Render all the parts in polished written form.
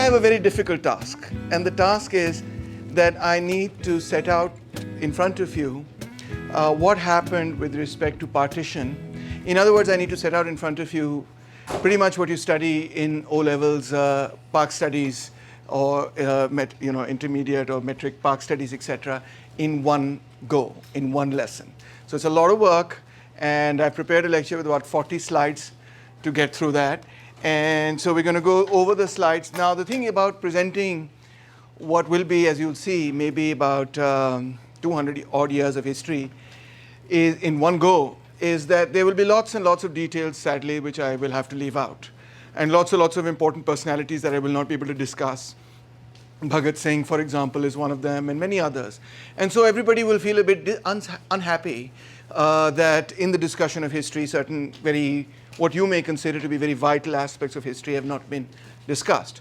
have a very difficult task, and the task is that I need to set out in front of you what happened with respect to partition. In other words, I need to set out in front of you pretty much what you study in O-levels, Park Studies, or intermediate or metric Park Studies, etc., in one go, in one lesson. So it's a lot of work, and I prepared a lecture with about 40 slides to get through that. And so we're going to go over the slides. Now, the thing about presenting what will be, as you'll see, maybe about 200 odd years of history is in one go, is that there will be lots and lots of details, sadly, which I will have to leave out, and lots and lots of important personalities that I will not be able to discuss. Bhagat Singh, for example, is one of them, and many others. And so everybody will feel a bit unhappy that in the discussion of history, certain what you may consider to be very vital aspects of history have not been discussed.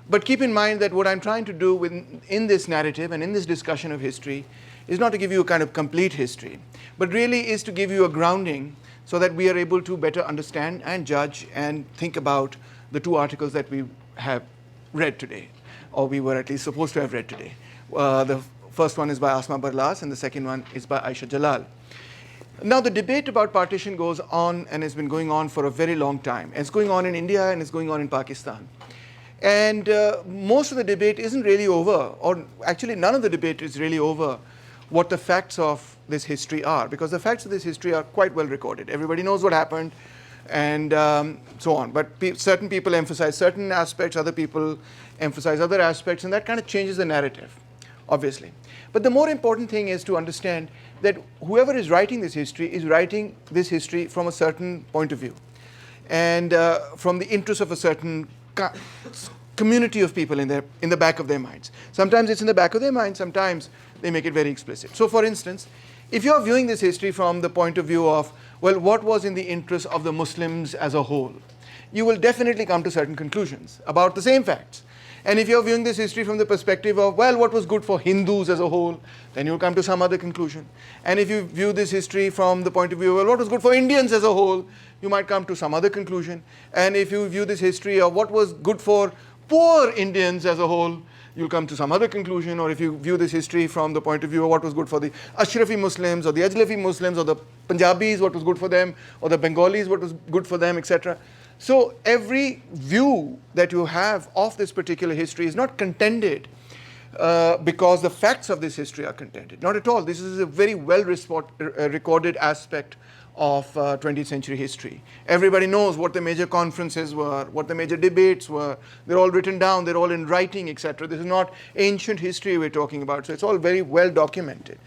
But keep in mind that what I'm trying to do in this narrative and in this discussion of history is not to give you a kind of complete history, but really is to give you a grounding so that we are able to better understand and judge and think about the two articles that we have read today, or we were at least supposed to have read today. The first one is by Asma Barlas, and the second one is by Ayesha Jalal. Now, the debate about partition goes on and has been going on for a very long time. It's going on in India and it's going on in Pakistan. And most of the debate isn't really over, or actually none of the debate is really over what the facts of this history are, because the facts of this history are quite well recorded. Everybody knows what happened and so on. But certain people emphasize certain aspects, other people emphasize other aspects, and that kind of changes the narrative, obviously. But the more important thing is to understand that whoever is writing this history from a certain point of view, and from the interest of a certain community of people in the back of their minds. Sometimes it's in the back of their minds, sometimes they make it very explicit. So for instance, if you're viewing this history from the point of view of, well, what was in the interest of the Muslims as a whole, you will definitely come to certain conclusions about the same facts. And if you're viewing this history from the perspective of, well, what was good for Hindus as a whole, then you'll come to some other conclusion. And if you view this history from the point of view of, well, what was good for Indians as a whole, you might come to some other conclusion. And if you view this history of what was good for poor Indians as a whole, you'll come to some other conclusion. Or if you view this history from the point of view of what was good for the Ashrafi Muslims or the Ajlafi Muslims or the Punjabis, what was good for them, or the Bengalis, what was good for them, etc. So every view that you have of this particular history is not contended because the facts of this history are contended. Not at all. This is a very well recorded aspect of 20th century history. Everybody knows what the major conferences were, what the major debates were. They're all written down, they're all in writing, etc. This is not ancient history we're talking about, so it's all very well documented.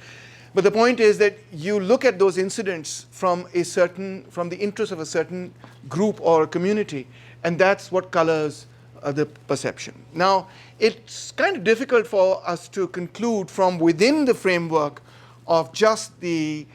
But the point is that you look at those incidents from the interest of a certain group or community, and that's what colors the perception. Now, it's kind of difficult for us to conclude from within the framework of just the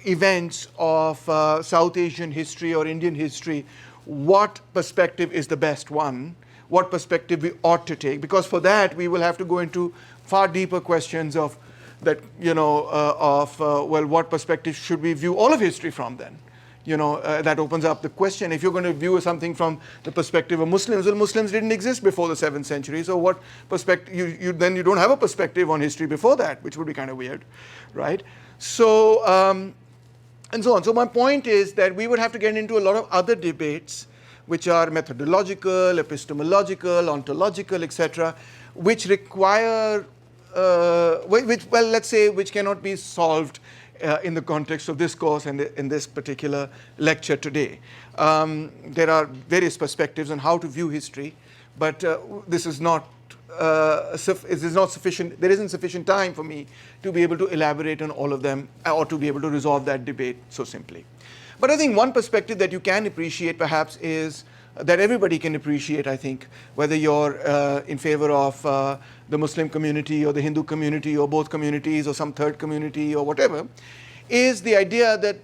events of South Asian history or Indian history, what perspective is the best one, what perspective we ought to take, because for that we will have to go into far deeper questions of that, well, what perspective should we view all of history from then? That opens up the question. If you're going to view something from the perspective of Muslims, well, Muslims didn't exist before the 7th century, so what perspective, then you don't have a perspective on history before that, which would be kind of weird, right? So, and so on. So my point is that we would have to get into a lot of other debates, which are methodological, epistemological, ontological, etc., which require which cannot be solved in the context of this course and in this particular lecture today. There are various perspectives on how to view history, but this is not sufficient. There isn't sufficient time for me to be able to elaborate on all of them or to be able to resolve that debate so simply. But I think one perspective that you can appreciate perhaps is that everybody can appreciate, I think, whether you're in favor of the Muslim community or the Hindu community or both communities or some third community or whatever, is the idea that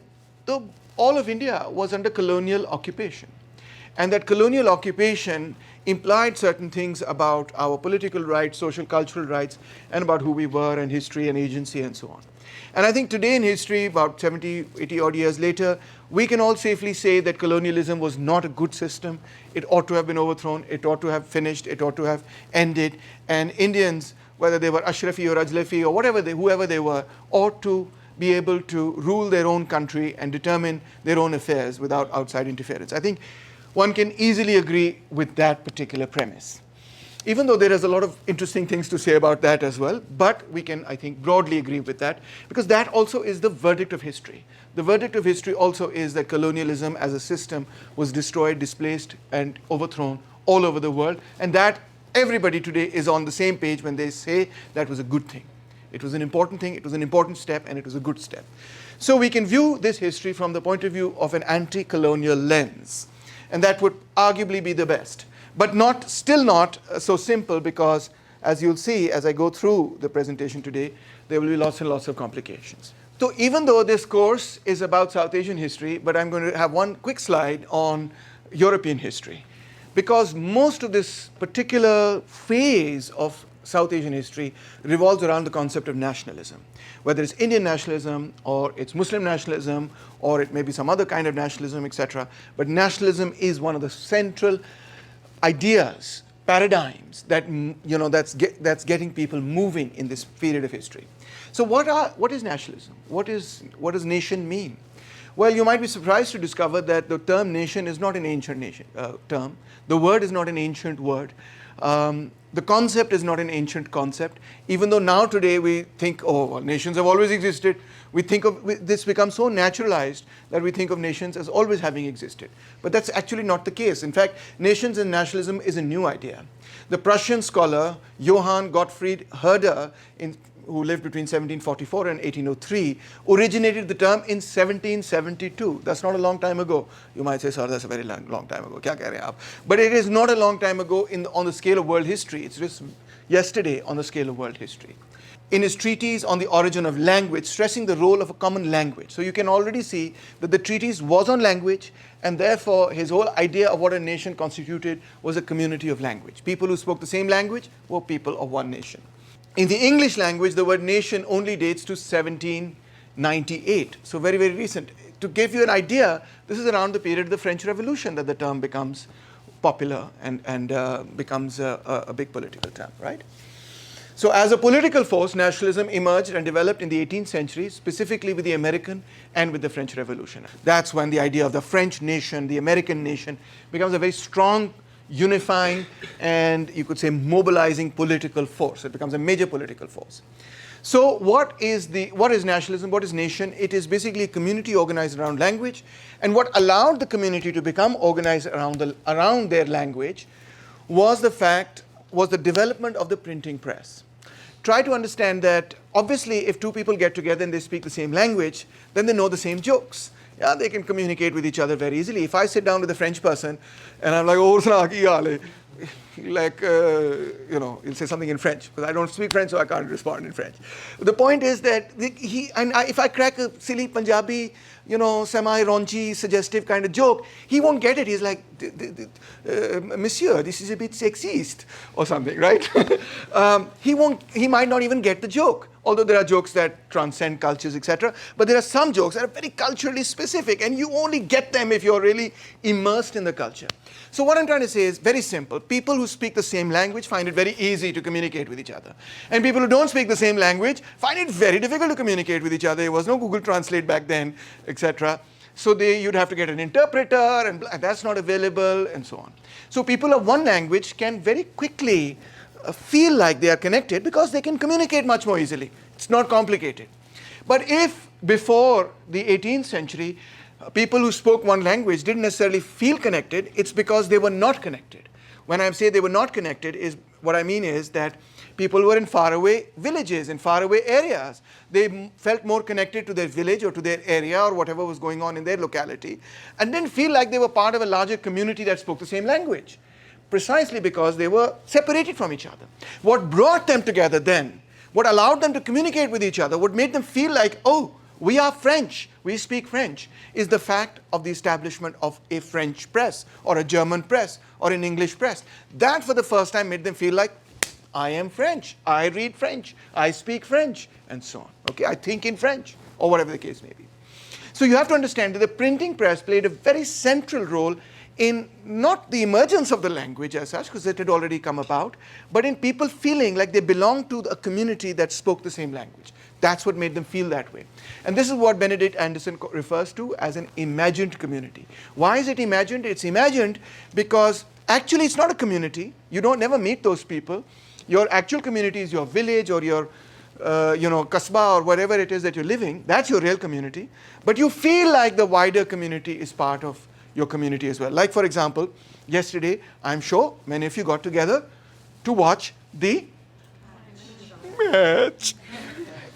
all of India was under colonial occupation. And that colonial occupation implied certain things about our political rights, social cultural rights, and about who we were and history and agency and so on. And I think today in history, about 70, 80 odd years later, we can all safely say that colonialism was not a good system. It ought to have been overthrown. It ought to have finished. It ought to have ended. And Indians, whether they were Ashrafi or Ajlafi or whoever they were, ought to be able to rule their own country and determine their own affairs without outside interference. I think one can easily agree with that particular premise. Even though there is a lot of interesting things to say about that as well, but we can, I think, broadly agree with that, because that also is the verdict of history. The verdict of history also is that colonialism as a system was destroyed, displaced, and overthrown all over the world, and that everybody today is on the same page when they say that was a good thing. It was an important thing, it was an important step, and it was a good step. So we can view this history from the point of view of an anti-colonial lens, and that would arguably be the best. But still not so simple, because as you'll see as I go through the presentation today, there will be lots and lots of complications. So even though this course is about South Asian history, but I'm going to have one quick slide on European history, because most of this particular phase of South Asian history revolves around the concept of nationalism, whether it's Indian nationalism or it's Muslim nationalism or it may be some other kind of nationalism, etc. But nationalism is one of the central ideas, paradigms that that's getting people moving in this period of history. So what is nationalism? What does nation mean? Well, you might be surprised to discover that the term nation is not an ancient term. The word is not an ancient word. The concept is not an ancient concept, even though now today we think, oh, well, nations have always existed. We think of this becomes so naturalized that we think of nations as always having existed. But that's actually not the case. In fact, nations and nationalism is a new idea. The Prussian scholar Johann Gottfried Herder, who lived between 1744 and 1803, originated the term in 1772. That's not a long time ago. You might say, sir, that's a very long time ago. Kya keh rahe hain aap? But it is not a long time ago on the scale of world history. It's just yesterday on the scale of world history. In his treatise on the origin of language, stressing the role of a common language. So you can already see that the treatise was on language, and therefore his whole idea of what a nation constituted was a community of language. People who spoke the same language were people of one nation. In the English language, the word nation only dates to 1798, so very, very recent. To give you an idea, this is around the period of the French Revolution that the term becomes popular and becomes a big political term, right? So as a political force, nationalism emerged and developed in the 18th century, specifically with the American and with the French Revolution. That's when the idea of the French nation, the American nation, becomes a very strong, unifying, and you could say mobilizing political force. It becomes a major political force. So what is nationalism? What is nation? It is basically a community organized around language, and what allowed the community to become organized around their language was the development of the printing press. Try to understand that obviously if two people get together and they speak the same language, then they know the same jokes. Yeah, they can communicate with each other very easily. If I sit down with a French person and I'm like, oh, like, he'll say something in French, because I don't speak French, so I can't respond in French. The point is that if I crack a silly Punjabi, semi-raunchy, suggestive kind of joke, he won't get it. He's like, monsieur, this is a bit sexist, or something, right? He might not even get the joke. Although there are jokes that transcend cultures, etc. But there are some jokes that are very culturally specific, and you only get them if you're really immersed in the culture. So what I'm trying to say is very simple. People who speak the same language find it very easy to communicate with each other. And people who don't speak the same language find it very difficult to communicate with each other. There was no Google Translate back then, etc. So you'd have to get an interpreter, and that's not available, and so on. So people of one language can very quickly feel like they are connected because they can communicate much more easily. It's not complicated. But if before the 18th century, people who spoke one language didn't necessarily feel connected, it's because they were not connected. When I say they were not connected, what I mean is that people who were in faraway villages, in faraway areas, they felt more connected to their village or to their area or whatever was going on in their locality, and didn't feel like they were part of a larger community that spoke the same language, precisely because they were separated from each other. What brought them together then, what allowed them to communicate with each other, what made them feel like, oh, we are French, we speak French, is the fact of the establishment of a French press or a German press or an English press. That for the first time made them feel like, I am French. I read French. I speak French, and so on. Okay, I think in French, or whatever the case may be. So you have to understand that the printing press played a very central role in not the emergence of the language as such, because it had already come about, but in people feeling like they belonged to a community that spoke the same language. That's what made them feel that way. And this is what Benedict Anderson refers to as an imagined community. Why is it imagined? It's imagined because actually it's not a community. You don't never meet those people. Your actual community is your village or your kasbah or whatever it is that you're living. That's your real community. But you feel like the wider community is part of your community as well. Like, for example, yesterday, I'm sure many of you got together to watch the match.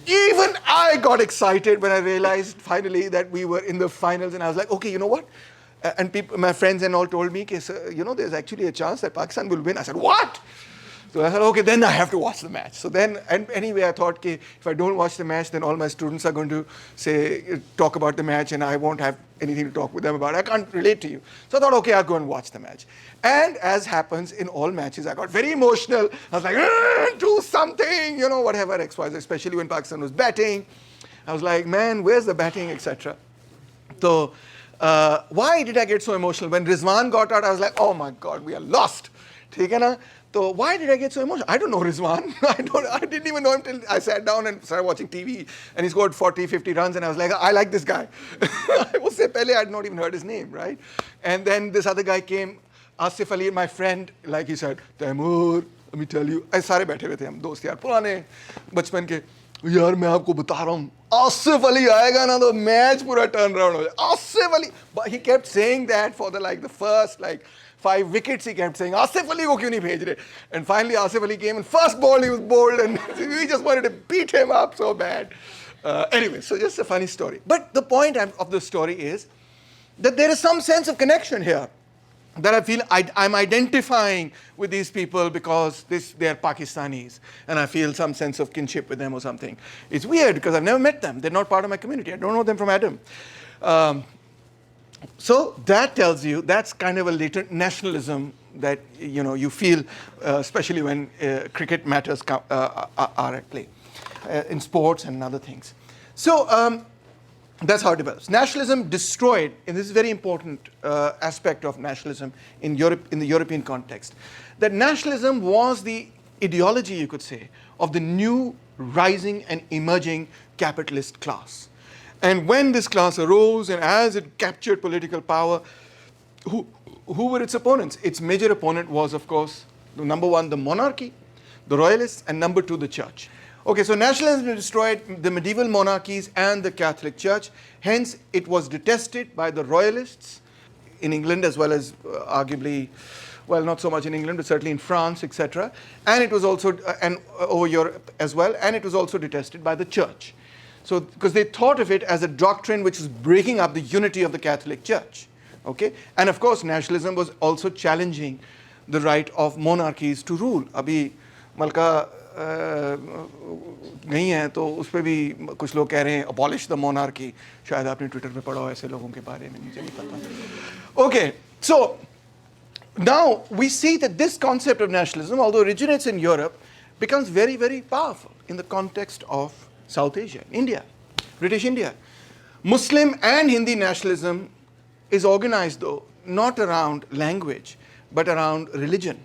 Even I got excited when I realized finally that we were in the finals, and I was like, okay, you know what? And people, my friends and all told me, there's actually a chance that Pakistan will win. I said, what? So I said, okay, then I have to watch the match. So then, and anyway, I thought, okay, if I don't watch the match, then all my students are going to talk about the match, and I won't have anything to talk with them about. I can't relate to you. So I thought, okay, I'll go and watch the match. And as happens in all matches, I got very emotional. I was like, do something, whatever, X, Y, Z, especially when Pakistan was batting. I was like, man, where's the batting, etc. So why did I get so emotional? When Rizwan got out, I was like, oh my God, we are lost. ठीक है ना? So why did I get so emotional? I don't know Rizwan. I didn't even know him till I sat down and started watching TV, and he scored 40, 50 runs, and I was like, I like this guy. I had not even heard his name, right? And then this other guy came, Asif Ali, my friend, like he said, Taimur, let me tell you, ऐसे सारे बैठे हुए थे हम दोस्त यार पुराने बचपन के यार मैं आपको बता रहा हूँ आसिफ अली आएगा ना तो मैच पूरा टर्न अराउंड हो जाए Asif Ali but he kept saying that for the first 5 wickets. He kept saying Asif Ali ko kyun nahi bhej rahe, and finally Asif Ali came and first ball he was bowled and we just wanted to beat him up so bad. Anyway, so just a funny story, but the point of the story is that there is some sense of connection here, that I feel I'm identifying with these people because they're Pakistanis, and I feel some sense of kinship with them or something. It's weird because I've never met them. They're not part of my community. I don't know them from Adam. So that tells you that's kind of a latent nationalism that you feel, especially when cricket matters are at play in sports and other things. So that's how it develops. Nationalism destroyed, and this is a very important aspect of nationalism in Europe, in the European context, that nationalism was the ideology, you could say, of the new rising and emerging capitalist class. And when this class arose and as it captured political power, who were its opponents? Its major opponent was, of course, number one, the monarchy, the royalists, and number two, the church. Okay, so nationalism destroyed the medieval monarchies and the Catholic Church. Hence, it was detested by the royalists in England as well as arguably, well, not so much in England, but certainly in France, etc. And it was also, over Europe as well, and it was also detested by the church. So, because they thought of it as a doctrine which was breaking up the unity of the Catholic Church. Okay? And of course, nationalism was also challenging the right of monarchies to rule. Abhi Malka नहीं है तो उस पे भी कुछ लोग कह रहे हैं abolish the monarchy. शायद आपने ट्विटर पे पढ़ा हो ऐसे लोगों के बारे में, मुझे नहीं पता. Okay, so now we see that this concept of nationalism, although originates in Europe, becomes very, very powerful in the context of South Asia, India, British India. Muslim and Hindi nationalism is organized, though, not around language, but around religion.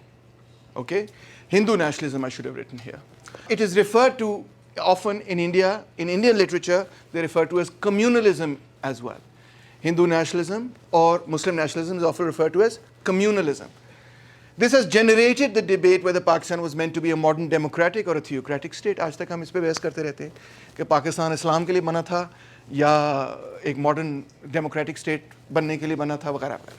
Okay? Hindu nationalism, I should have written here. It is referred to often in India, in Indian literature, they refer to as communalism as well. Hindu nationalism or Muslim nationalism is often referred to as communalism. This has generated the debate whether Pakistan was meant to be a modern democratic or a theocratic state. आज तक हम इस पे बहस करते रहते हैं कि पाकिस्तान इस्लाम के लिए बना था या एक modern democratic state बनने के लिए बना था वगैरह वगैरह.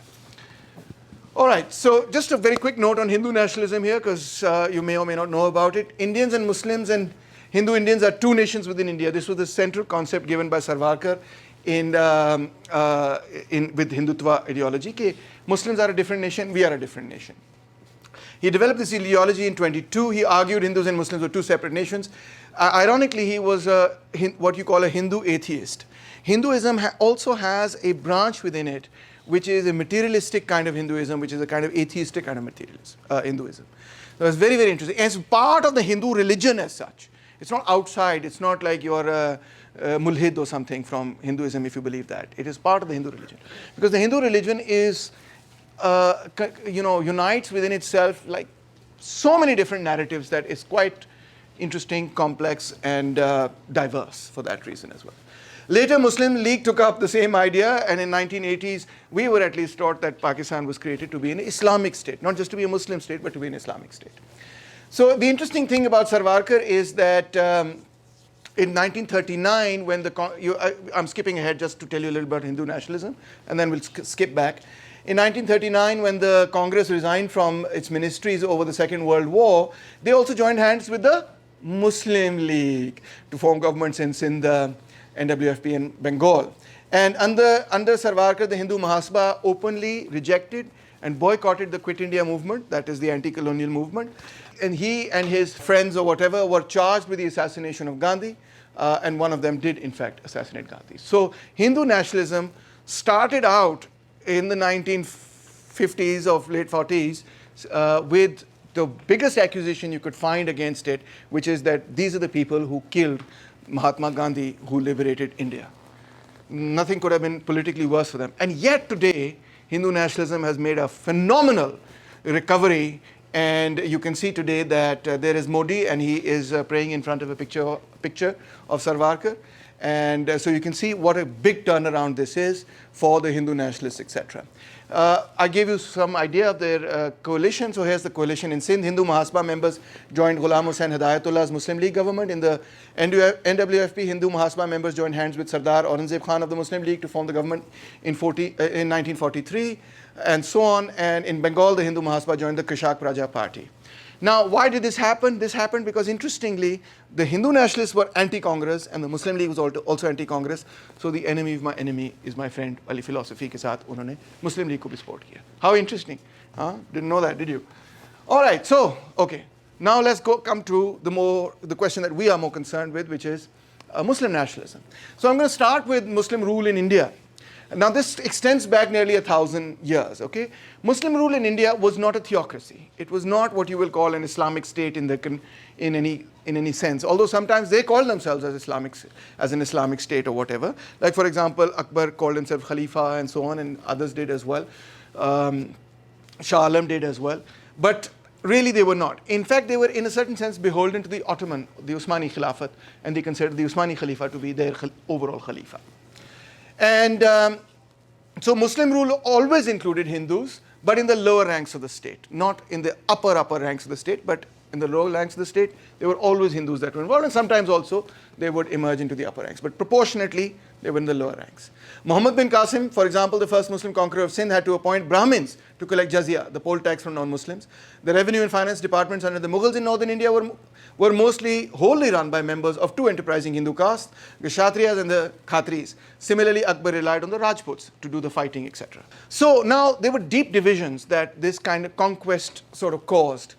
All right, so just a very quick note on Hindu nationalism here, because you may or may not know about it. Indians and Muslims and Hindu Indians are two nations within India. This was the central concept given by Sarwarkar with Hindutva ideology. That Muslims are a different nation, we are a different nation. He developed this ideology in 22. He argued Hindus and Muslims were two separate nations. Ironically, he was what you call a Hindu atheist. Hinduism also has a branch within it, which is a materialistic kind of Hinduism, which is a kind of atheistic kind of Hinduism. So it's very, very interesting. And it's part of the Hindu religion as such. It's not outside. It's not like you're a mulhid or something from Hinduism if you believe that. It is part of the Hindu religion. Because the Hindu religion is, unites within itself like so many different narratives that it's quite interesting, complex, and diverse for that reason as well. Later, Muslim League took up the same idea, and in 1980s, we were at least taught that Pakistan was created to be an Islamic state, not just to be a Muslim state, but to be an Islamic state. So the interesting thing about Sarwarkar is that in 1939, when I'm skipping ahead just to tell you a little about Hindu nationalism, and then we'll skip back. In 1939, when the Congress resigned from its ministries over the Second World War, they also joined hands with the Muslim League to form governments in Sindh, NWFP, and Bengal. And under Sarwarkar, the Hindu Mahasabha openly rejected and boycotted the Quit India movement, that is the anti-colonial movement. And he and his friends or whatever were charged with the assassination of Gandhi, and one of them did in fact assassinate Gandhi. So Hindu nationalism started out in the 1950s or late 40s with the biggest accusation you could find against it, which is that these are the people who killed Mahatma Gandhi, who liberated India. Nothing could have been politically worse for them. And yet today, Hindu nationalism has made a phenomenal recovery. And you can see today that there is Modi, and he is praying in front of a picture of Sarwarkar. And so you can see what a big turnaround this is for the Hindu nationalists, etc. I gave you some idea of their coalition. So here's the coalition in Sindh. Hindu Mahasabha members joined Ghulam Hussain Hidayatullah's Muslim League government. In the NWFP, Hindu Mahasabha members joined hands with Sardar Aurangzeb Khan of the Muslim League to form the government in 1943, and so on. And in Bengal, the Hindu Mahasabha joined the Krishak Praja Party. Now, why did this happen? This happened because, interestingly, the Hindu nationalists were anti-Congress and the Muslim League was also anti-Congress. So the enemy of my enemy is my friend. वाली philosophy के साथ उन्होंने Muslim League को भी support किया. How interesting? Didn't know that, did you? All right. So, okay. Now let's come to the question that we are more concerned with, which is Muslim nationalism. So I'm going to start with Muslim rule in India. Now this extends back nearly 1,000 years, okay? Muslim rule in India was not a theocracy. It was not what you will call an Islamic state in any sense. Although sometimes they call themselves as an Islamic state or whatever. Like for example, Akbar called himself Khalifa and so on, and others did as well. Shah Alam did as well. But really they were not. In fact, they were in a certain sense beholden to the Usmani Khilafat, and they considered the Usmani Khalifa to be their overall Khalifa. And so Muslim rule always included Hindus, but in the lower ranks of the state, not in the upper ranks of the state, but in the lower ranks of the state, there were always Hindus that were involved, and sometimes also they would emerge into the upper ranks. But proportionately, they were in the lower ranks. Muhammad bin Qasim, for example, the first Muslim conqueror of Sindh, had to appoint Brahmins to collect jizya, the poll tax from non-Muslims. The revenue and finance departments under the Mughals in northern India were mostly wholly run by members of two enterprising Hindu castes, the Kshatriyas and the Khatris. Similarly, Akbar relied on the Rajputs to do the fighting, etc. So now there were deep divisions that this kind of conquest sort of caused.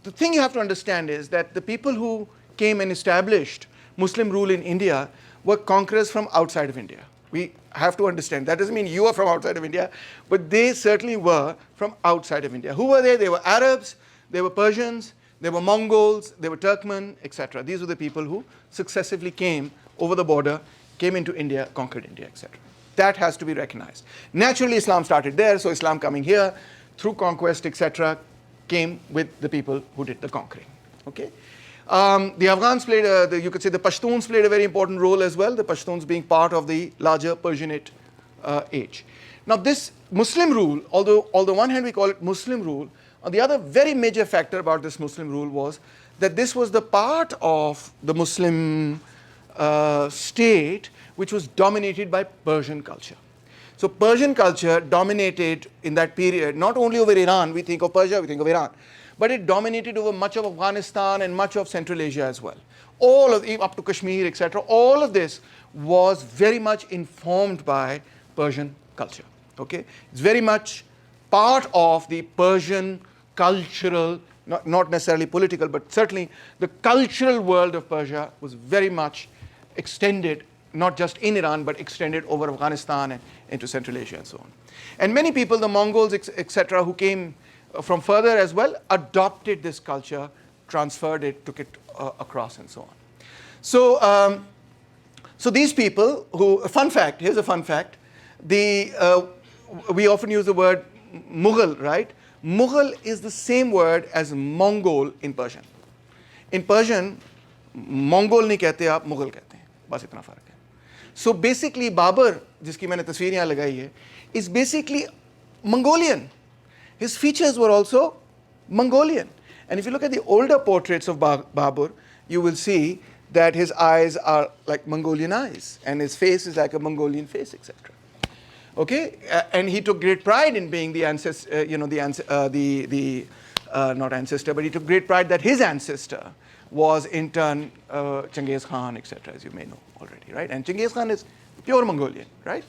The thing you have to understand is that the people who came and established Muslim rule in India were conquerors from outside of India. We have to understand. That doesn't mean you are from outside of India, but they certainly were from outside of India. Who were they? They were Arabs, they were Persians, they were Mongols, they were Turkmen, etc. These were the people who successively came over the border, came into India, conquered India, etc. That has to be recognized. Naturally, Islam started there, so Islam coming here through conquest, etc., came with the people who did the conquering. Okay. The Afghans played, you could say the Pashtuns played a very important role as well, the Pashtuns being part of the larger Persianate age. Now this Muslim rule, although on the one hand we call it Muslim rule, on the other very major factor about this Muslim rule was that this was the part of the Muslim state which was dominated by Persian culture. So Persian culture dominated in that period, not only over Iran, we think of Persia, we think of Iran, but it dominated over much of Afghanistan and much of Central Asia as well. All of, up to Kashmir, etc., all of this was very much informed by Persian culture. Okay? It's very much part of the Persian cultural, not necessarily political, but certainly the cultural world of Persia was very much extended, not just in Iran, but extended over Afghanistan and into Central Asia and so on. And many people, the Mongols, etc., who came from further as well, adopted this culture, transferred it, took it across, and so on. So, so these people who, fun fact, here's a fun fact. We often use the word Mughal, right? Mughal is the same word as Mongol in Persian. In Persian, Mongol नहीं कहते आप, Mughal कहते हैं. बस इतना फर्क है. So basically, Babur, जिसकी मैंने तस्वीर यहाँ लगाई है, is basically Mongolian. His features were also Mongolian. And if you look at the older portraits of Babur, you will see that his eyes are like Mongolian eyes, and his face is like a Mongolian face, etc. Okay, and he took great pride in being the ancestor, not ancestor, but he took great pride that his ancestor was in turn Genghis Khan, etc., as you may know already, right? And Genghis Khan is pure Mongolian, right?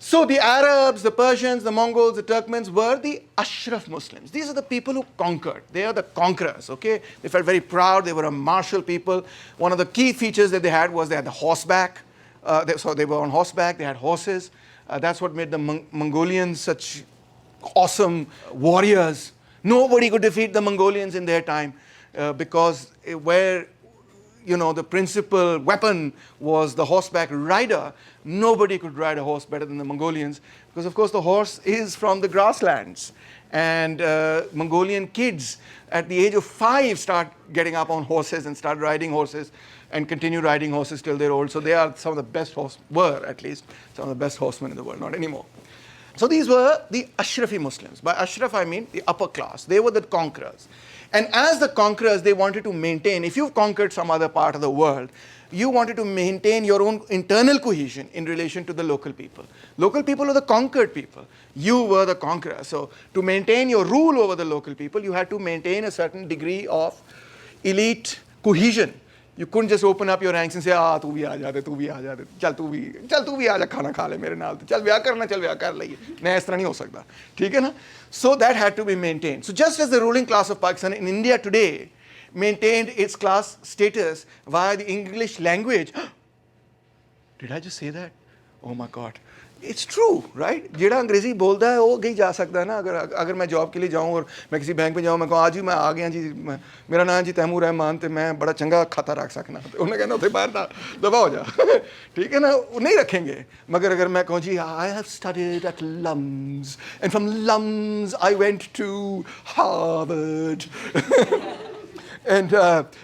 So the Arabs, the Persians, the Mongols, the Turkmens were the Ashraf Muslims. These are the people who conquered. They are the conquerors, okay? They felt very proud. They were a martial people. One of the key features that they had was they had the horseback. So they were on horseback. They had horses. That's what made the Mongolians such awesome warriors. Nobody could defeat the Mongolians in their time because where the principal weapon was the horseback rider. Nobody could ride a horse better than the Mongolians because, of course, the horse is from the grasslands. And Mongolian kids at the age of 5 start getting up on horses and start riding horses and continue riding horses till they're old. So they are some of the best were at least some of the best horsemen in the world, not anymore. So these were the Ashrafi Muslims. By Ashraf, I mean the upper class. They were the conquerors. And as the conquerors, they wanted to maintain, if you've conquered some other part of the world, you wanted to maintain your own internal cohesion in relation to the local people. Local people are the conquered people. You were the conqueror. So to maintain your rule over the local people, you had to maintain a certain degree of elite cohesion. You couldn't just open up your ranks and say, tu bhi aa jaate, tu bhi aa jaate, chal tu bhi aa ja khana kha le mere naal, chal vyah kar laiye. Nahin is tarah nahi ho sakta. Theek hai na? So that had to be maintained. So just as the ruling class of Pakistan in India today maintained its class status via the English language. Did I just say that? Oh my God. It's true, right? जेड़ा अंग्रेजी बोलता है वो कहीं जा सकता है ना. अगर मैं जॉब के लिए जाऊँ और मैं किसी बैंक में जाऊँ, मैं कहूँ आज ही मैं आ गया जी, मेरा नाम जी तैमूर रहमान, तो मैं बड़ा चंगा खाता रख सकना. तो उन्हें कहना उसे बाहर ना दबा हो जा. ठीक है ना? वो नहीं रखेंगे. मगर अगर मैं कहूँ जी I have studied at Lums and from Lums I went to Harvard. And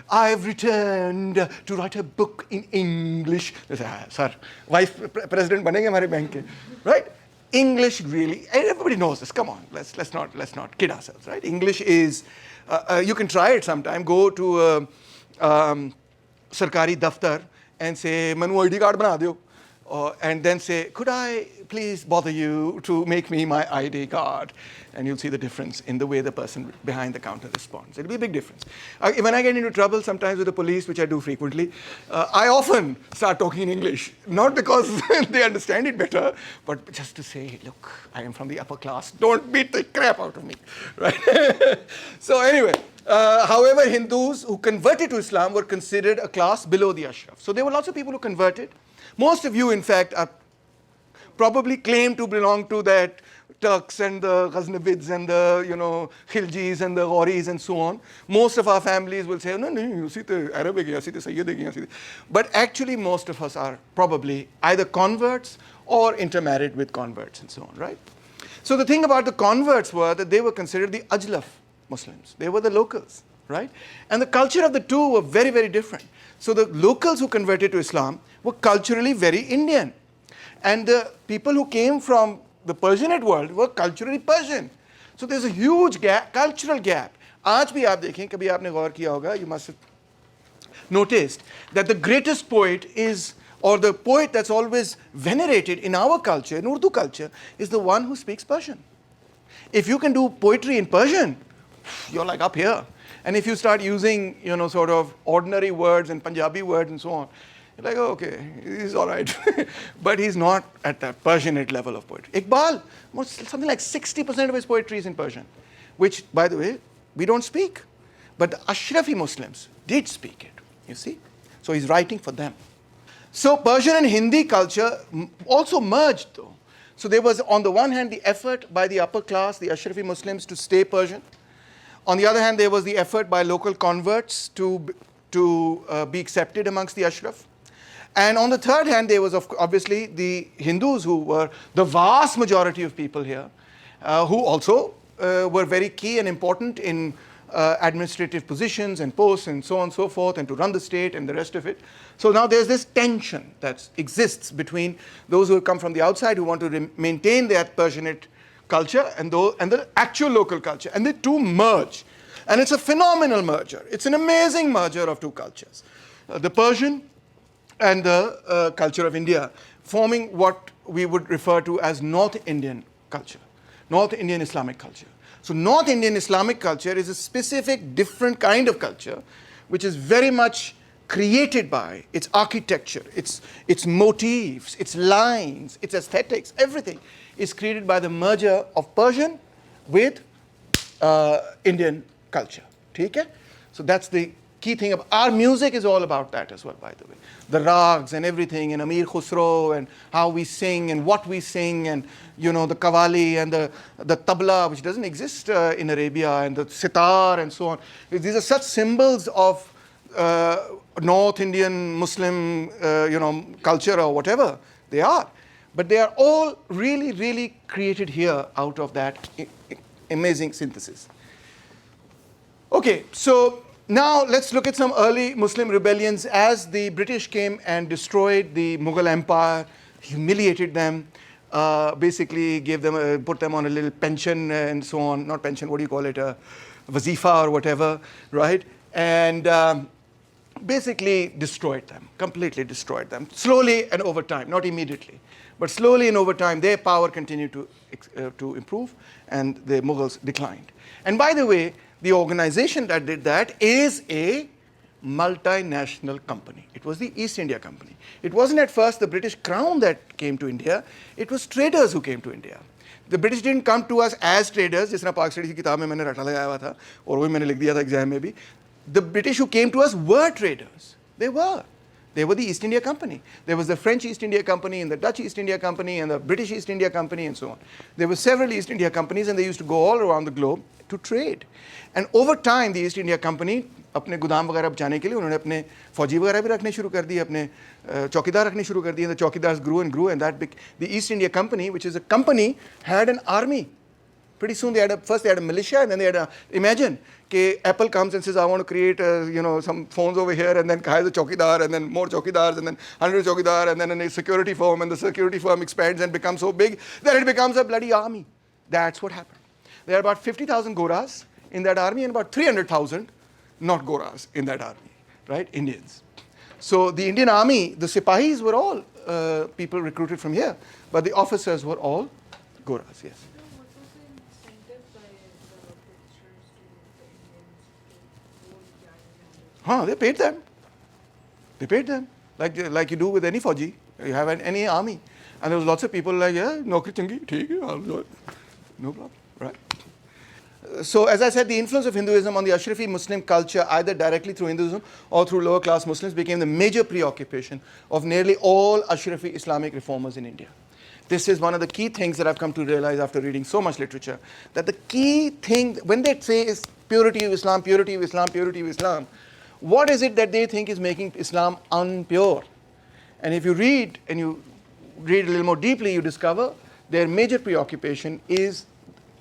I've returned to write a book in English. They say, sir, vice president banenge hamare bank ke, right? English really, everybody knows this. Come on, let's not kid ourselves, right? English is, you can try it sometime. Go to sarkari daftar and say, manu ID card bana deo. And then say, could I please bother you to make me my ID card? And you'll see the difference in the way the person behind the counter responds. It'll be a big difference. When I get into trouble sometimes with the police, which I do frequently, I often start talking in English. Not because they understand it better, but just to say, look, I am from the upper class. Don't beat the crap out of me. Right? So anyway, however, Hindus who converted to Islam were considered a class below the Ashraf. So there were lots of people who converted. Most of you, in fact, are probably claim to belong to that Turks and the Ghaznavids and the, Khiljis and the Ghoris and so on. Most of our families will say, no, you see the Arabic, you see the Sayyid. But actually, most of us are probably either converts or intermarried with converts and so on, right? So the thing about the converts were that they were considered the Ajlaf Muslims. They were the locals, right? And the culture of the two were very, very different. So the locals who converted to Islam were culturally very Indian. And the people who came from the Persianate world were culturally Persian. So there's a huge gap, cultural gap. आज भी आप देखें, कभी आपने गौर किया होगा, you must have noticed that the greatest poet is, or the poet that's always venerated in our culture, in Urdu culture, is the one who speaks Persian. If you can do poetry in Persian, you're like up here. And if you start using, sort of ordinary words and Punjabi words and so on, you're like, oh, okay, he's all right. But he's not at that Persianate level of poetry. Iqbal, something like 60% of his poetry is in Persian, which, by the way, we don't speak. But the Ashrafi Muslims did speak it, you see. So he's writing for them. So Persian and Hindi culture also merged, though. So there was, on the one hand, the effort by the upper class, the Ashrafi Muslims, to stay Persian. On the other hand, there was the effort by local converts to be accepted amongst the Ashraf. And on the third hand, there was obviously the Hindus, who were the vast majority of people here, who also were very key and important in administrative positions and posts and so on and so forth, and to run the state and the rest of it. So now there's this tension that exists between those who have come from the outside, who want to maintain their Persianate culture, and the actual local culture. And the two merge. And it's a phenomenal merger. It's an amazing merger of two cultures. The Persian and the culture of India, forming what we would refer to as North Indian culture, North Indian Islamic culture. So North Indian Islamic culture is a specific, different kind of culture, which is very much created by its architecture, its motifs, its lines, its aesthetics, everything is created by the merger of Persian with Indian culture. Okay? So that's the key thing. Our music is all about that as well, by the way. The rags and everything, and Amir Khusro, and how we sing and what we sing, and the qawwali and the tabla, which doesn't exist in Arabia, and the sitar and so on. These are such symbols of North Indian Muslim culture, or whatever they are. But they are all really, really created here out of that amazing synthesis. Okay, so now let's look at some early Muslim rebellions as the British came and destroyed the Mughal Empire, humiliated them, basically gave them, put them on a little pension and so on. Not pension, what do you call it? A wazifa or whatever, right? And basically destroyed them, completely destroyed them. Slowly and over time, not immediately, but slowly and over time, their power continued to improve, and the Mughals declined. And by the way, the organization that did that is a multinational company. It was the East India Company. It wasn't at first the British Crown that came to India. It was traders who came to India. The British didn't come to us as traders, जिस तरह पाक study की किताब में मैंने रटा लगाया हुआ था, और वही मैंने लिख दिया था एग्जाम में भी. The British who came to us were traders. They were the East India Company. There was the French East India Company, and the Dutch East India Company, and the British East India Company, and so on. There were several East India companies, and they used to go all around the globe to trade. And over time, the East India Company, अपने गोदाम वगैरह बचाने के लिए उन्होंने अपने फौजी वगैरह भी रखने शुरू कर दिए, अपने चौकीदार रखने शुरू कर दिए. The चौकीदाrs grew and grew, and that the East India Company, which is a company, had an army. Pretty soon first they had a militia, and then they had imagine Apple comes and says, I want to create some phones over here, and then hires a chowkidar, and then more chowkidars, and then 100 chowkidar, and then a security firm, and the security firm expands and becomes so big that it becomes a bloody army. That's what happened. There are about 50,000 Goras in that army, and about 300,000 not Goras in that army, right? Indians. So the Indian army, the Sipahis were all people recruited from here, but the officers were all Goras, yes. They paid them. They paid them. Like you do with any Fauji. You have any army. And there was lots of people like, yeah, Naukri changi, theek hai, I'll do it. No problem, right? So as I said, the influence of Hinduism on the Ashrafi Muslim culture, either directly through Hinduism or through lower class Muslims, became the major preoccupation of nearly all Ashrafi Islamic reformers in India. This is one of the key things that I've come to realize after reading so much literature, that the key thing, when they say is purity of Islam, purity of Islam, purity of Islam, what is it that they think is making Islam unpure? And if you read, and you read a little more deeply, you discover their major preoccupation is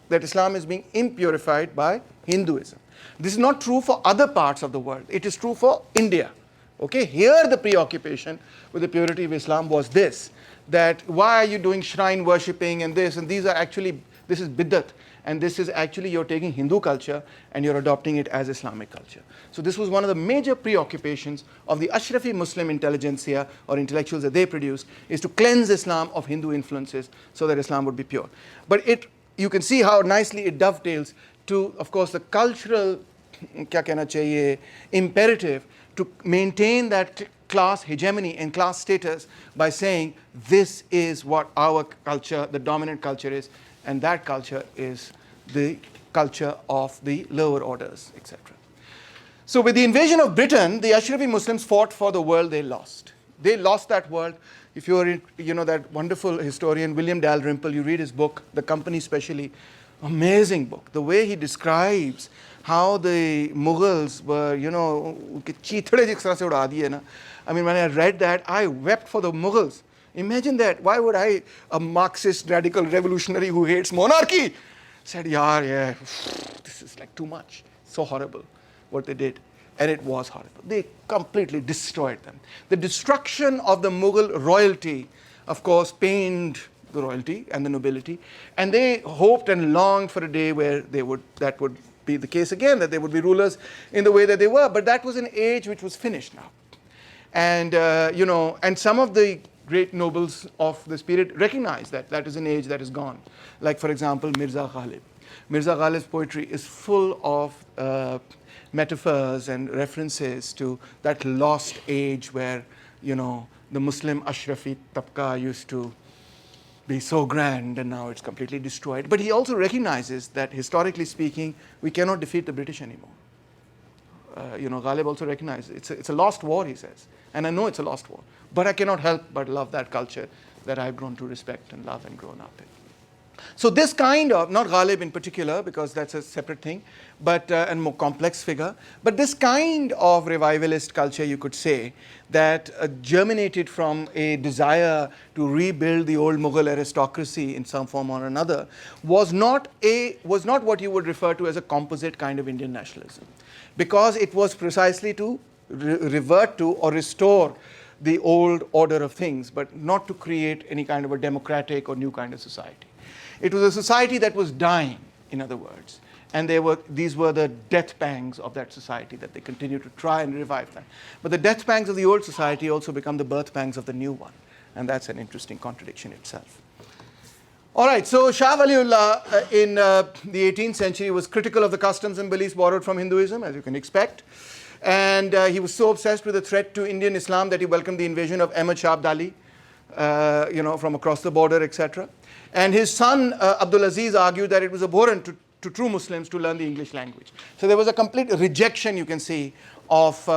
that Islam is being impurified by Hinduism. This is not true for other parts of the world. It is true for India. Okay, here the preoccupation with the purity of Islam was this, that why are you doing shrine worshipping and this, and these are actually, this is biddat. And this is actually, you're taking Hindu culture and you're adopting it as Islamic culture. So this was one of the major preoccupations of the Ashrafi Muslim intelligentsia or intellectuals that they produced, is to cleanse Islam of Hindu influences so that Islam would be pure. But you can see how nicely it dovetails to, of course, the cultural kya kehna chahiye, imperative to maintain that class hegemony and class status by saying this is what our culture, the dominant culture is, and that culture is the culture of the lower orders, etc. So with the invasion of Britain, the Ashrafi Muslims fought for the world they lost. They lost that world. If you're, that wonderful historian William Dalrymple, you read his book, The Company especially, amazing book. The way he describes how the Mughals were, उनके चीथड़े जिस तरह से उड़ा दिए ना. I mean, when I read that, I wept for the Mughals. Imagine that. Why would I, a Marxist radical revolutionary who hates monarchy, said, yeah, this is like too much. So horrible what they did. And it was horrible. They completely destroyed them. The destruction of the Mughal royalty, of course, pained the royalty and the nobility. And they hoped and longed for a day where that would be the case again, that they would be rulers in the way that they were. But that was an age which was finished now. And, and some of the great nobles of this period recognized that that is an age that is gone. Like, for example, Mirza Ghalib. Mirza Ghalib's poetry is full of metaphors and references to that lost age where, the Muslim Ashrafi tabqa used to be so grand and now it's completely destroyed. But he also recognizes that historically speaking, we cannot defeat the British anymore. Ghalib also recognizes it's a lost war, he says. And I know it's a lost war. But I cannot help but love that culture that I've grown to respect and love and grown up in. So this kind of, not Ghalib in particular, because that's a separate thing, but and more complex figure, but this kind of revivalist culture, you could say, that germinated from a desire to rebuild the old Mughal aristocracy in some form or another, was not what you would refer to as a composite kind of Indian nationalism, because it was precisely to revert to or restore the old order of things, but not to create any kind of a democratic or new kind of society. It was a society that was dying, in other words, and these were the death pangs of that society that they continue to try and revive them. But the death pangs of the old society also become the birth pangs of the new one, and that's an interesting contradiction itself. All right, so Shah Waliullah in the 18th century was critical of the customs and beliefs borrowed from Hinduism, as you can expect. And he was so obsessed with the threat to Indian Islam that he welcomed the invasion of Ahmad Shah Abdali, from across the border, etc. And his son, Abdul Aziz, argued that it was abhorrent to true Muslims to learn the English language. So there was a complete rejection, you can see, of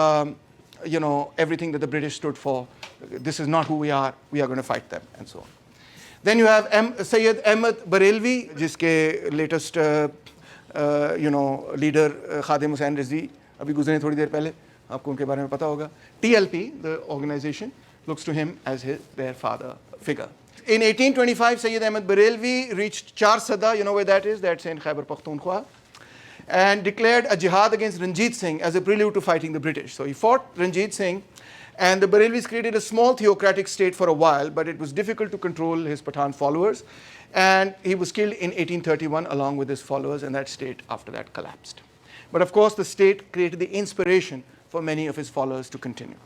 everything that the British stood for. This is not who we are going to fight them, and so on. Then you have Sayyid Ahmad Barelvi, jiske latest leader Khadim Hussain Rizvi, abhi guzre thodi der pehle, aapko unke bare mein pata hoga. TLP, the organization, looks to him as their father figure. In 1825, Sayyid Ahmad Barelvi reached Char Sada, you know where that is? That's in Khyber Pakhtunkhwa, and declared a jihad against Ranjit Singh as a prelude to fighting the British. So he fought Ranjit Singh, and the Barelvis created a small theocratic state for a while, but it was difficult to control his Pathan followers, and he was killed in 1831 along with his followers, and that state after that collapsed. But of course, the state created the inspiration for many of his followers to continue.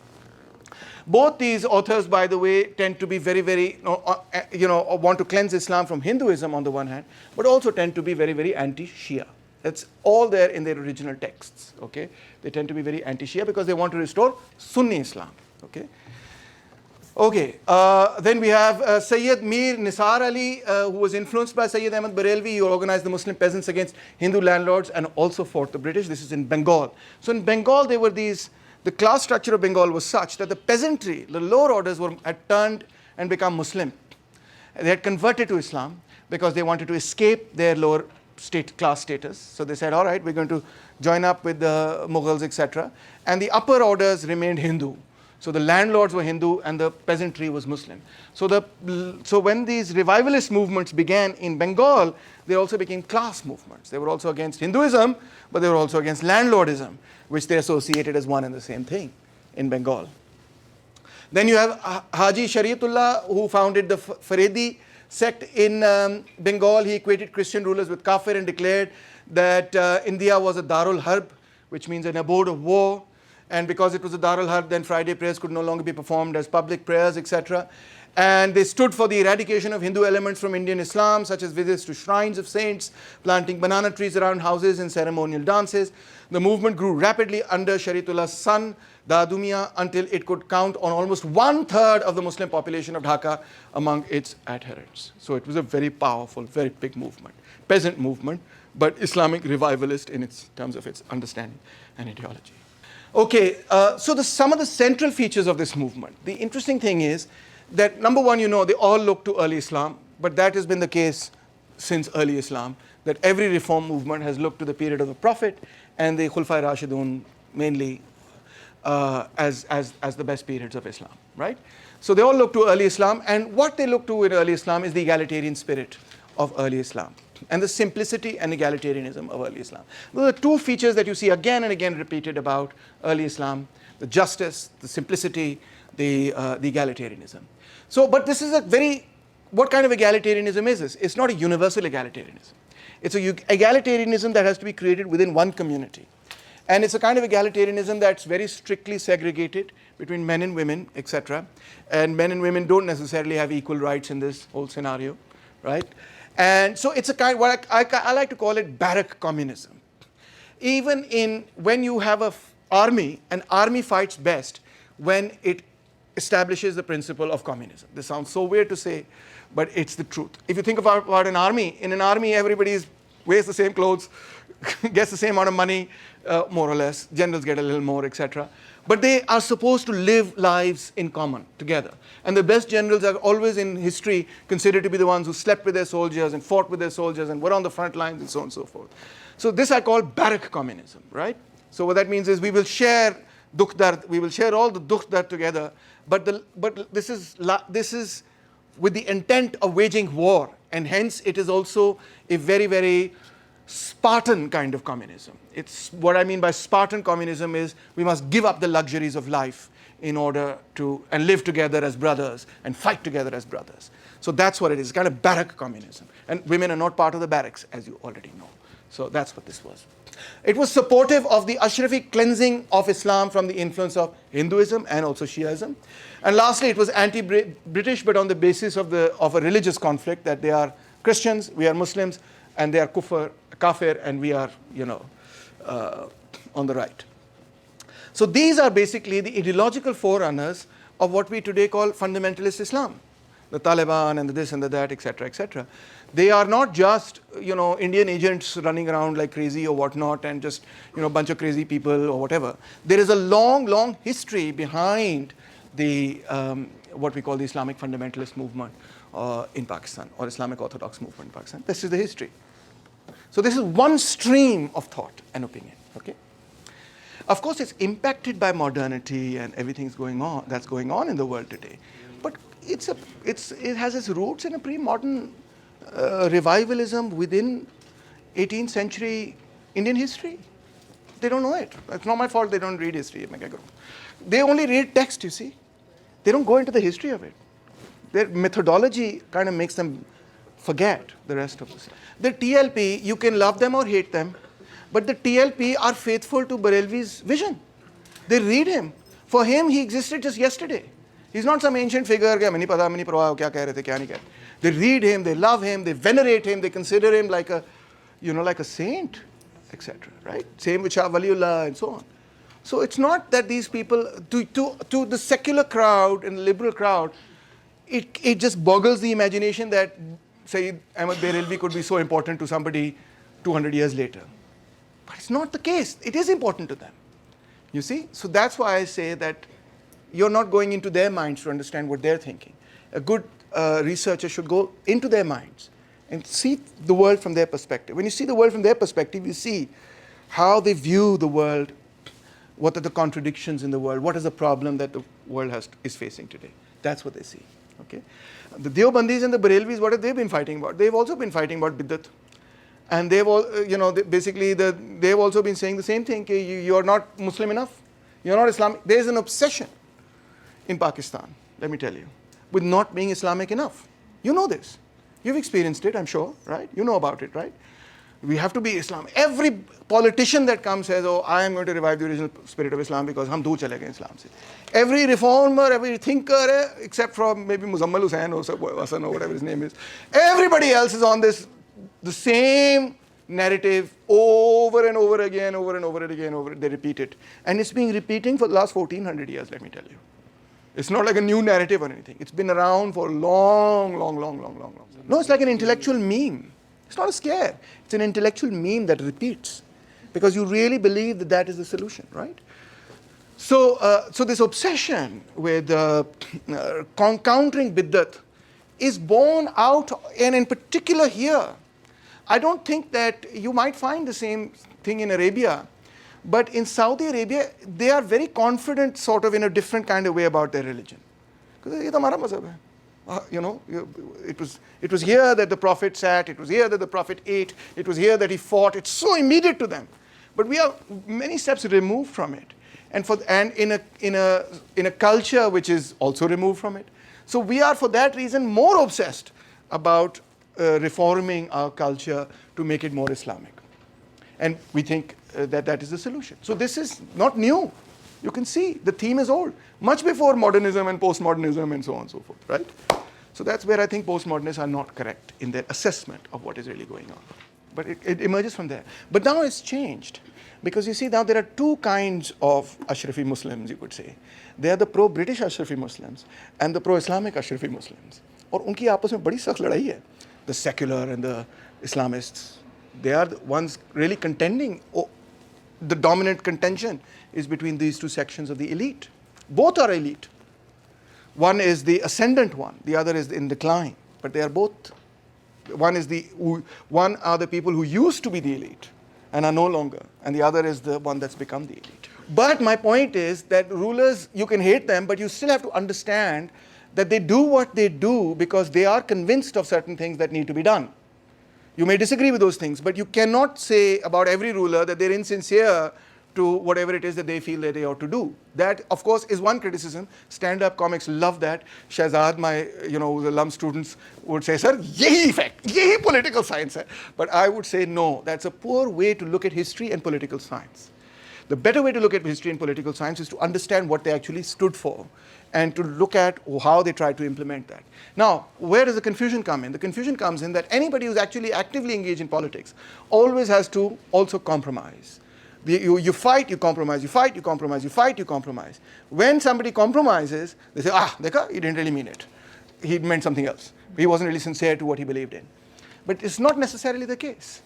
Both these authors, by the way, tend to be very, very, want to cleanse Islam from Hinduism on the one hand, but also tend to be very, very anti-Shia. That's all there in their original texts, okay? They tend to be very anti-Shia because they want to restore Sunni Islam, okay? Okay, then we have Sayyid Mir Nisar Ali, who was influenced by Sayyid Ahmad Barelvi. He organized the Muslim peasants against Hindu landlords and also fought the British. This is in Bengal. So in Bengal, there were the class structure of Bengal was such that the peasantry, the lower orders, had turned and become Muslim. They had converted to Islam because they wanted to escape their lower class status. So they said, all right, we're going to join up with the Mughals, etc. And the upper orders remained Hindu. So the landlords were Hindu and the peasantry was Muslim. So when these revivalist movements began in Bengal, they also became class movements. They were also against Hinduism, but they were also against landlordism, which they associated as one and the same thing in Bengal. Then you have Haji Shariatullah, who founded the Faredi sect in Bengal. He equated Christian rulers with kafir and declared that India was a Darul Harb, which means an abode of war. And because it was a Darul Harb, then Friday prayers could no longer be performed as public prayers, etc. And they stood for the eradication of Hindu elements from Indian Islam, such as visits to shrines of saints, planting banana trees around houses, and ceremonial dances. The movement grew rapidly under Shariatullah's son, Dadumia, until it could count on almost 1/3 of the Muslim population of Dhaka among its adherents. So it was a very powerful, very big movement, peasant movement, but Islamic revivalist in terms of its understanding and ideology. Okay, so some of the central features of this movement. The interesting thing is that number one, they all look to early Islam, but that has been the case since early Islam, that every reform movement has looked to the period of the Prophet and the Khulafai Rashidun mainly as the best periods of Islam, right? So they all look to early Islam, and what they look to in early Islam is the egalitarian spirit of early Islam and the simplicity and egalitarianism of early Islam. Those are two features that you see again and again repeated about early Islam: the justice, the simplicity, the egalitarianism. So, but this is what kind of egalitarianism is this? It's not a universal egalitarianism. It's a egalitarianism that has to be created within one community. And it's a kind of egalitarianism that's very strictly segregated between men and women, etc. And men and women don't necessarily have equal rights in this whole scenario, right? And so it's a kind, what I like to call it barrack communism. Even when you have an army fights best when it establishes the principle of communism. This sounds so weird to say, but it's the truth. If you think about an army, in an army everybody wears the same clothes, gets the same amount of money, more or less. Generals get a little more, etc. But they are supposed to live lives in common together. And the best generals are always in history considered to be the ones who slept with their soldiers and fought with their soldiers and were on the front lines and so on and so forth. So this I call barrack communism, right? So what that means is we will share dukh dard, we will share all the dukh dard together, but this is with the intent of waging war, and hence it is also a very, very Spartan kind of communism. It's what I mean by Spartan communism is we must give up the luxuries of life in order to and live together as brothers and fight together as brothers. So that's what it is, kind of barrack communism. And women are not part of the barracks, as you already know. So that's what this was. It was supportive of the Ashrafi cleansing of Islam from the influence of Hinduism and also Shiaism. And lastly, it was anti-British, but on the basis of a religious conflict, that they are Christians, we are Muslims, and they are kafir, and we are, on the right. So these are basically the ideological forerunners of what we today call fundamentalist Islam. The Taliban and the this and the that, etc., etc. They are not just, Indian agents running around like crazy or whatnot, and just, a bunch of crazy people or whatever. There is a long, long history behind the what we call the Islamic fundamentalist movement in Pakistan, or Islamic Orthodox movement in Pakistan. This is the history. So this is one stream of thought and opinion. Okay. Of course, it's impacted by modernity and everything that's going on in the world today. But it has its roots in a pre-modern revivalism within 18th century Indian history. They don't know it. It's not my fault they don't read history. They only read text, you see. They don't go into the history of it. Their methodology kind of makes them forget the rest of this. The TLP, you can love them or hate them, but the TLP are faithful to Barelvi's vision. They read him. For him, he existed just yesterday. He's not some ancient figure. They read him, they love him, they venerate him, they consider him like a saint, etc. Right? Same with Shah Waliullah and so on. So it's not that these people, to the secular crowd and the liberal crowd, it just boggles the imagination that Sayyid Ahmad Barelvi could be so important to somebody 200 years later. But it's not the case. It is important to them. You see? So that's why I say that you're not going into their minds to understand what they're thinking. A good researcher should go into their minds and see the world from their perspective. When you see the world from their perspective, you see how they view the world, what are the contradictions in the world, what is the problem that the world is facing today. That's what they see. Okay? The Deobandis and the Barelvis, what have they been fighting about? They've also been fighting about biddat. And they've all, they've also been saying the same thing, you're not Muslim enough, you're not Islamic. There's an obsession in Pakistan, let me tell you, with not being Islamic enough. You know this. You've experienced it, I'm sure, right? You know about it, right? We have to be Islamic. Every politician that comes says, oh, I am going to revive the original spirit of Islam because hum dur chale gaye Islam se. Every reformer, every thinker, except for maybe Muzammal Hussain or Hasan or whatever his name is, everybody else is on the same narrative over and over again, they repeat it. And it's been repeating for the last 1400 years, let me tell you. It's not like a new narrative or anything. It's been around for long. No, it's like an intellectual meme. It's not a scare. It's an intellectual meme that repeats because you really believe that that is the solution, right? So this obsession with countering biddat is born out, and in particular here. I don't think that you might find the same thing in Arabia, but in Saudi Arabia, they are very confident sort of in a different kind of way about their religion. Because ये तो हमारा मज़हब है. It was here that the Prophet sat, it was here that the Prophet ate, it was here that he fought. It's so immediate to them. But we are many steps removed from it. And in a culture which is also removed from it. So we are, for that reason, more obsessed about reforming our culture to make it more Islamic. And we think that is the solution. So this is not new. You can see the theme is old, much before modernism and postmodernism and so on and so forth, right? So that's where I think postmodernists are not correct in their assessment of what is really going on. But it emerges from there. But now it's changed. Because you see, now there are two kinds of Ashrafi Muslims, you could say. They are the pro-British Ashrafi Muslims and the pro-Islamic Ashrafi Muslims. और उनकी आपस में बड़ी सख्त लड़ाई है. The secular and the Islamists, they are the ones really contending. The dominant contention is between these two sections of the elite. Both are elite. One is the ascendant one, the other is in decline. But they are both. One are the people who used to be the elite and are no longer, and the other is the one that's become the elite. But my point is that rulers, you can hate them, but you still have to understand that they do what they do because they are convinced of certain things that need to be done. You may disagree with those things, but you cannot say about every ruler that they're insincere to whatever it is that they feel that they ought to do. That, of course, is one criticism. Stand-up comics love that. Shahzad, the Lum students would say, sir, yehi fact, yehi political science hai. But I would say, no, that's a poor way to look at history and political science. The better way to look at history and political science is to understand what they actually stood for and to look at how they tried to implement that. Now, where does the confusion come in? The confusion comes in that anybody who's actually actively engaged in politics always has to also compromise. You fight, you compromise, you fight, you compromise, you fight, you compromise. When somebody compromises, they say, dekha, he didn't really mean it. He meant something else. He wasn't really sincere to what he believed in. But it's not necessarily the case.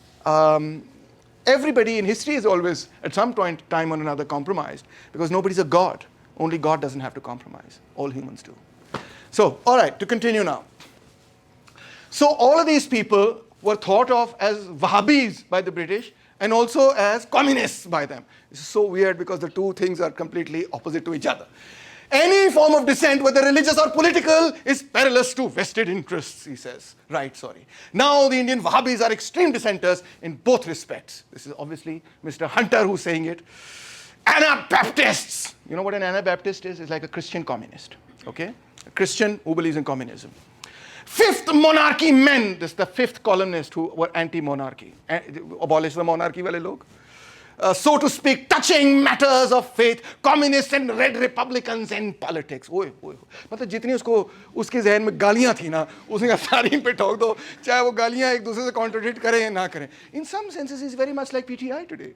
Everybody in history is always, at some point, time or another, compromised, because nobody's a god. Only God doesn't have to compromise. All humans do. So, all right, to continue now. So all of these people were thought of as Wahhabis by the British and also as communists by them. This is so weird because the two things are completely opposite to each other. Any form of dissent, whether religious or political, is perilous to vested interests, he says. Right, sorry. Now the Indian Wahhabis are extreme dissenters in both respects. This is obviously Mr. Hunter who's saying it. Anabaptists. You know what an Anabaptist is? It's like a Christian communist. Okay? A Christian who believes in communism. Fifth monarchy men. This is the fifth columnist who were anti-monarchy. Abolish the monarchy wale log. So to speak, touching matters of faith, communists and red republicans in politics. ओए ओए मतलब जितनी उसके ज़हन में गालियाँ थी ना, उसने कहा सारी पे ठोक दो, चाहे वो गालियाँ एक दूसरे से contradict करें या ना करें. In some senses, he's very much like PTI today,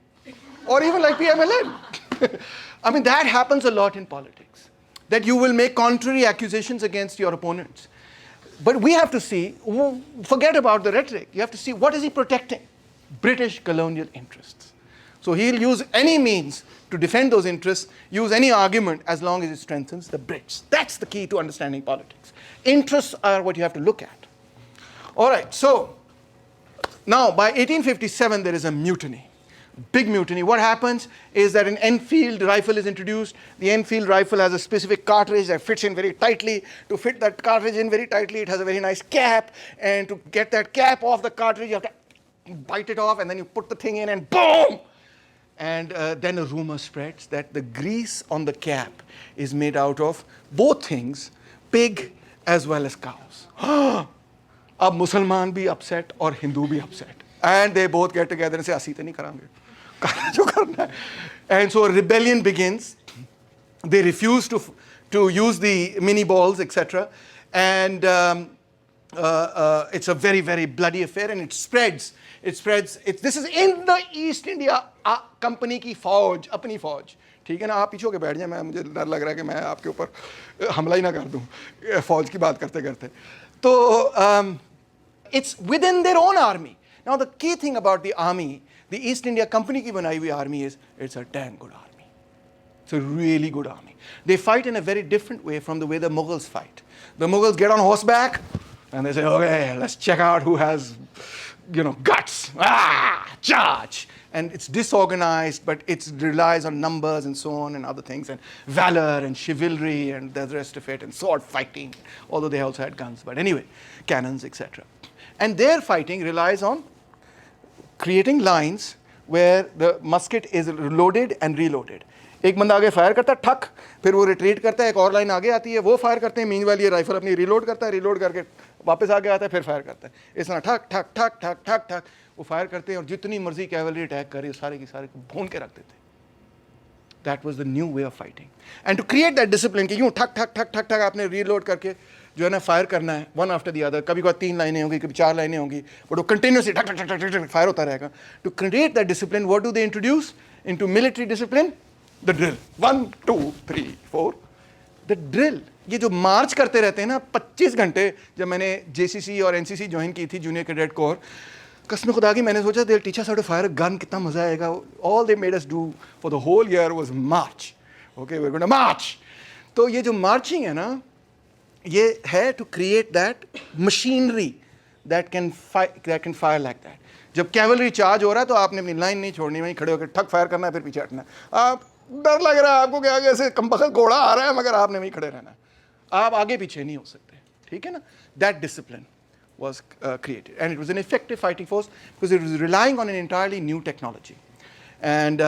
or even like PMLN. I mean, that happens a lot in politics, that you will make contrary accusations against your opponents. But we have to see, forget about the rhetoric. You have to see what is he protecting? British colonial interests. So he'll use any means to defend those interests, use any argument as long as it strengthens the Brits. That's the key to understanding politics. Interests are what you have to look at. All right, so now by 1857 there is a mutiny. Big mutiny. What happens is that an Enfield rifle is introduced. The Enfield rifle has a specific cartridge that fits in very tightly. To fit that cartridge in very tightly, it has a very nice cap. And to get that cap off the cartridge, you have to bite it off, and then you put the thing in, and boom! And then a rumor spreads that the grease on the cap is made out of both things, pig as well as cows. Ab Musalman bhi upset or Hindu bhi upset. And they both get together and say, "Asi to nahi karange. Jo karna hai." And so a rebellion begins. They refuse to use the mini balls, etc. And it's a very, very bloody affair, and it spreads. This is in the East India Company की फौज, अपनी फौज. ठीक है ना, आप पीछे होके बैठ जाए, मुझे डर लग रहा है कि मैं आपके ऊपर हमला ही ना कर दूं फौज की बात करते करते. तो it's within their own army. Now the key thing about the army, the East India Company की बनाई हुई army, is it's a damn good army. It's a really good army. They fight in a very different way from the way the Mughals fight. The Mughals get on horseback and they say, okay, let's check out who has, guts. Charge. And it's disorganized, but it relies on numbers and so on and other things, and valor and chivalry and the rest of it, and sword fighting, although they also had guns. But anyway, cannons, etc. And their fighting relies on creating lines where the musket is loaded and reloaded. एक बंदा आगे fire करता है, ठक, फिर वो retreat करता है, एक और लाइन आगे आती है, वो फायर करते हैं, मीनवाइल ये राइफल अपनी रिलोड करता है, रिलोड करके वापस आगे आता है, फिर फायर करता है. इस तरह ठक ठक ठक ठक ठक ठक वो फायर करते हैं और जितनी मर्जी कैवलरी अटैक करे सारे की सारे को भून के रख देते हैं. That was the new way of fighting. And to create that discipline कि यूँ ठक ठक ठक ठक ठक आपने रिलोड करके जो है ना फायर करना है, वन आफ्टर द अदर. कभी कभी 3 लाइनें होंगी, कभी 4 लाइनें होंगी, बट वो कंटिन्यूसली ठक ठक ठक ठक ठक फायर होता रहेगा. To create that discipline, what do they introduce into military discipline? The drill. 1 2 3 4. The drill. ये जो मार्च करते रहते हैं ना 25 घंटे. जब मैंने JCC और NCC ज्वाइन की थी, जूनियर कैडेट कोर, कसम खुदा की मैंने सोचा they teacher how to fire a gun, कितना मजा आएगा. All they made us do for the whole year was march. Okay, we are going to march. तो ये जो मार्चिंग है ना, ये है to create that machinery that can fire like that. जब कैवलरी चार्ज हो रहा है तो आपने अपनी लाइन नहीं छोड़नी, वहीं खड़े होकर ठक फायर करना है, फिर पीछे हटना है. आप डर लग रहा है आपको कि आगे से कमबख्त घोड़ा आ रहा है, मगर आपने वहीं खड़े रहना है. आप आगे पीछे नहीं हो सकते. ठीक है ना. That discipline was created, and it was an effective fighting force because it was relying on an entirely new technology. And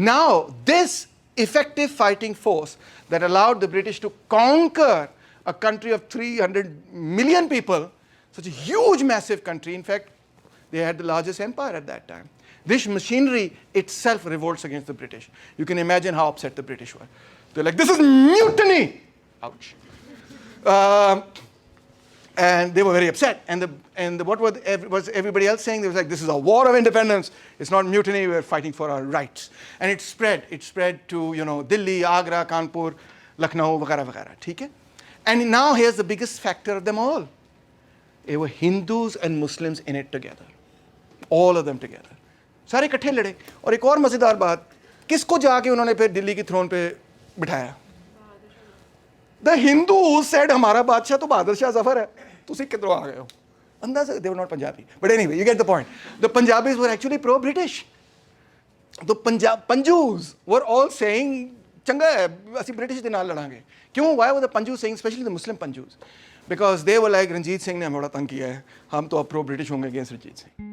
now this effective fighting force that allowed the British to conquer a country of 300 million people, such a huge massive country. In fact, they had the largest empire at that time. This machinery itself revolts against the British. You can imagine how upset the British were. They're like, this is mutiny. Ouch. And they were very upset. And what was everybody else saying? They was like, this is a war of independence. It's not mutiny. We're fighting for our rights. And it spread. It spread to, Delhi, Agra, Kanpur, Lucknow, वगैरह वगैरह. ठीक है? And now here's the biggest factor of them all. There were Hindus and Muslims in it together. All of them together. सारे इकट्ठे लड़े. और एक और मजेदार बात, किसको जाके उन्होंने फिर दिल्ली की थ्रोन पे बिठाया? The Hindu said, हमारा बादशाह तो बहादुर शाह जफर है, तुसी किधरों आ गए हो? अंदाज़ा, they were not Punjabi. But anyway, you get the point. The Punjabis were actually pro-British. The Panjus were all saying, चंगा है, ਅਸੀਂ British ਦੇ ਨਾਲ लड़ांगे. क्यों? Why were the Panjus saying, especially the Muslim Panjus? Because they were like, Ranjit Singh ने हमें बड़ा तंग किया है, हम तो अब pro-British होंगे against रंजीत सिंह.